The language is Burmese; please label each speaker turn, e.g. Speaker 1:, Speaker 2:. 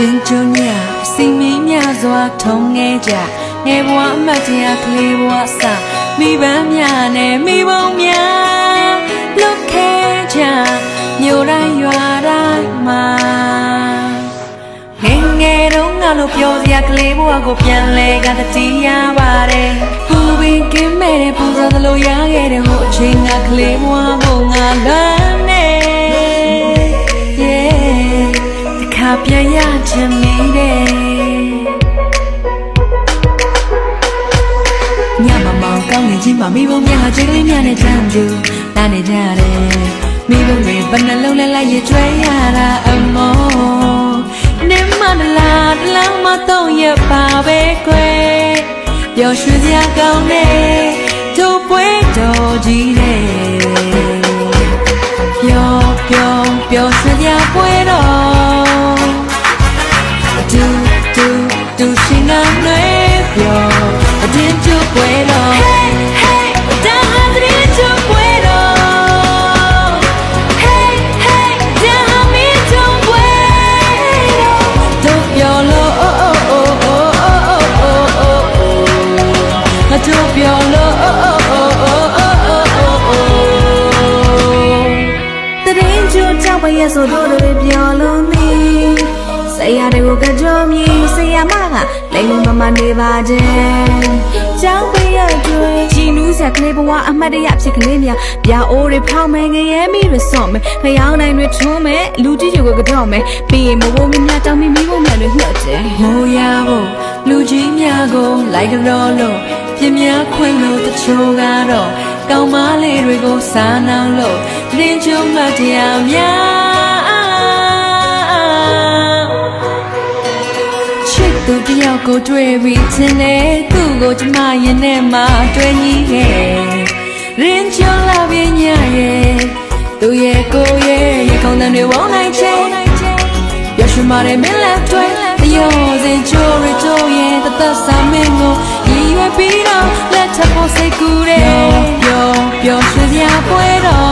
Speaker 1: ချင်းကျွညာစီမင်းများစွာထုံငဲကြငယ်ဘဝအမတ်တရားကလေးဘဝစာမိဘများနဲ့မိဘုံများလွတ်ခဲကြမြို့တိုင်းရွာတိုင်းမှာငယ်တော့ငါလို့ပြောစရာကလေးဘဝကိုပြန်လဲကတတိယပါတယ်ပူပင်ကင်းမဲ့တဲ့ပူဇော်သလိုရခဲ့တဲ့ဟိုအချိန်ကကလေးဘဝကိုငါလမ်းနေတခါပြန်ရချင်မိတယ်ညမမောင်ကောင်းနေချင်းမှာမိဘများဟာချိန်လေးများနဲ့ချမ်းပြူလာနေကြတယ်မိဘတွေဘယ်နှလုံးလဲလိုက်ရကျွဲရတာအမောနေမတလားတလောင်းမတော့ရပါပဲကွယ်ပျော်ရွှင်စရာကောင်းတဲ့တို့ပွဲတော်ကြီးတဲ့ပျော်ရွှင်စရာပွဲတော်တူရှင်ကနွေပျော်အတင်းကျပွဲတော် Hey hey ဒါဟာတည်းကျပွဲတော် Hey hey ဒါဟာမင်းကျပွဲတော်တို့ပျော်လို့ငါတို့ပျော်လို့တရင်ကျကြောက်ပါရဲ့ဆိုတို့တွေပျော်လို့နေဆရာတွေကိုကကြောမြည်ဆရာမကလိမ့်မမနေပါခြင်းကြောက်ပေးရကျွေးချီနူးဆက်ကလေးဘဝအမှတ်တရဖြစ်ကလေးများပြအိုးတွေဖောင်းမယ်ငရဲမီတွေစော့မယ်ခရောင်းတိုင်းတွေထုံးမယ်လူကြီးတွေကိုကတော့မယ်ပြီးရင်မိုးဘုံများတောင်းမိမိဘုံများတွေနှုတ်တယ်ဟိုရဖို့လူကြီးများကိုလိုက်ကြောလို့ပြင်းများခွင့်လို့တချို့ကတော့ကောင်းမလေးတွေကိုစားနှောင်းလို့တင်းချုံမတရားများသူတယောက်ကိုတွေ့ပြီးချင်းလေသူ့ကိုကျမရင်ထဲမှာတွေ့ကြီးခဲ့ရင်ချလာပြညရဲ့သူရဲ့ကိုရဲ့ရခုံတန်တွေဝုန်းလိုက်ချေပျော်ရွှင်ပါတယ်မင်းလက်တွေတယောစင်ချိုးရချိုးရဲ့တသက်စာမင်းကိုရည်ရွယ်ပြီးတော့လက်ထပ်ဖို့စိတ်ကူးတယ်ပျော်ရွှင်စရာပွဲတော်